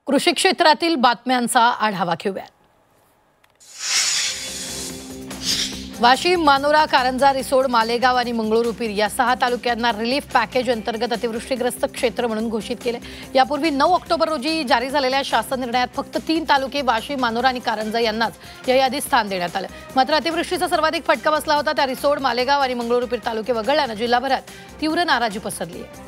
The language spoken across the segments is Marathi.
कृषी क्षेत्रातील बातम्यांचा आढावा घेऊया। वाशिम, मानोरा, कारंजा, रिसोड, मालेगाव आणि मंगळुरूपीर या 6 तालुक्यांना रिलीफ पॅकेज अंतर्गत अतिवृष्टीग्रस्त क्षेत्र म्हणून घोषित केले। यापूर्वी 9 ऑक्टोबर रोजी जारी झालेल्या शासन निर्णयात फक्त 3 तालुके वाशिम, मानोरा आणि कारंजा यांनाच या यादीत स्थान देण्यात आलं। मात्र अतिवृष्टीचा सर्वाधिक फटका बसला होता त्या रिसोड, मालेगाव आणि मंगळुरूपीर तालुके वगळल्यानं जिल्हाभरात तीव्र नाराजी पसरली आहे।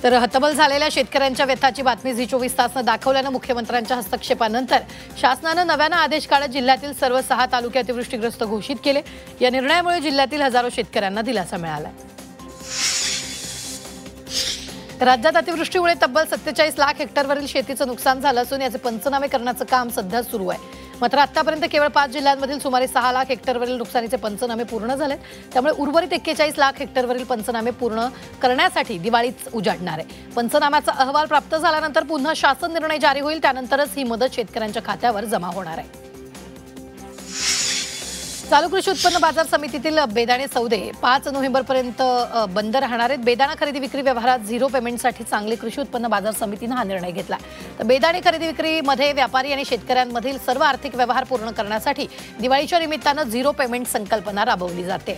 तर हतबल झालेल्या शेतकऱ्यांच्या व्यथाची बातमी झी 24 तासनं दाखवल्यानं मुख्यमंत्र्यांच्या हस्तक्षेपानंतर शासनानं नव्यानं आदेश काढत जिल्ह्यातील सर्व 6 तालुके अतिवृष्टीग्रस्त घोषित केले। या निर्णयामुळे जिल्ह्यातील हजारो शेतकऱ्यांना दिलासा मिळाला। राज्यात अतिवृष्टीमुळे तब्बल 47 लाख हेक्टरवरील शेतीचं नुकसान झालं असून याचे पंचनामे करण्याचं काम सध्या सुरू आहे। मात्र आतापर्यंत केवळ 5 जिल्ह्यांमधील सुमारे 6 लाख हेक्टरवरील नुकसानीचे पंचनामे पूर्ण झालेत। त्यामुळे उर्वरित 41 लाख हेक्टरवरील पंचनामे पूर्ण करण्यासाठी दिवाळीच उजाडणार आहे। पंचनाम्याचा अहवाल प्राप्त झाल्यानंतर पुन्हा शासन निर्णय जारी होईल, त्यानंतरच ही मदत शेतकऱ्यांच्या खात्यावर जमा होणार आहे। चालू कृषी उत्पन्न बाजार समितीतील बेदाणे सौदे 5 नोव्हेंबरपर्यंत बंद राहणार आहेत। बेदाणा खरेदी विक्री व्यवहारात झिरो पेमेंटसाठी चांगली कृषी उत्पन्न बाजार समितीने हा निर्णय घेतला। तर बेदाणे खरेदी विक्रीमध्ये व्यापारी आणि शेतकऱ्यांमधील सर्व आर्थिक व्यवहार पूर्ण करण्यासाठी दिवाळीच्या निमित्तानं झिरो पेमेंट संकल्पना राबवली जाते।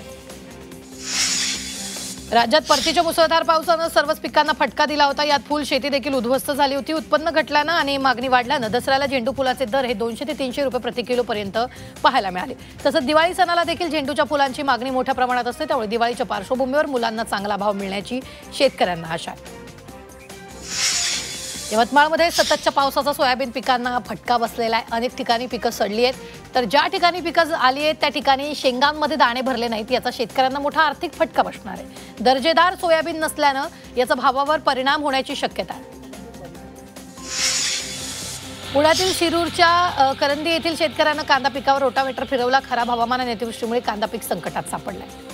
राज्यात परतीच्या मुसळधार पावसानं सर्वच पिकांना फटका दिला होता। यात फुल शेती देखील उद्ध्वस्त झाली होती। उत्पन्न घटल्यानं आणि मागणी वाढल्यानं दसऱ्याला झेंडू फुलाचे दर हे 200 ते 300 रुपये प्रति किलो पर्यंत पाहायला मिळाले। तसंच दिवाळी सणाला देखील झेंडूच्या फुलांची मागणी मोठ्या प्रमाणात असते, त्यामुळे दिवाळीच्या पार्श्वभूमीवर मुलांना चांगला भाव मिळण्याची शेतकऱ्यांना आशा आहे। यवतमाळमध्ये सततच्या पावसाचा सोयाबीन पिकांना फटका बसलेला आहे। अनेक ठिकाणी पिकं सडली आहेत, तर ज्या ठिकाणी पिकं आली आहेत त्या ठिकाणी शेंगांमध्ये दाणे भरले नाहीत। याचा शेतकऱ्यांना मोठा आर्थिक फटका बसणार आहे। दर्जेदार सोयाबीन नसल्यानं याचा भावावर परिणाम होण्याची शक्यता आहे। पुण्यातील शिरूरच्या करंदी येथील शेतकऱ्यांना कांदा पिकावर रोटावेटर फिरवला। खराब हवामान आणि अतिवृष्टीमुळे कांदा पीक संकटात सापडलं आहे।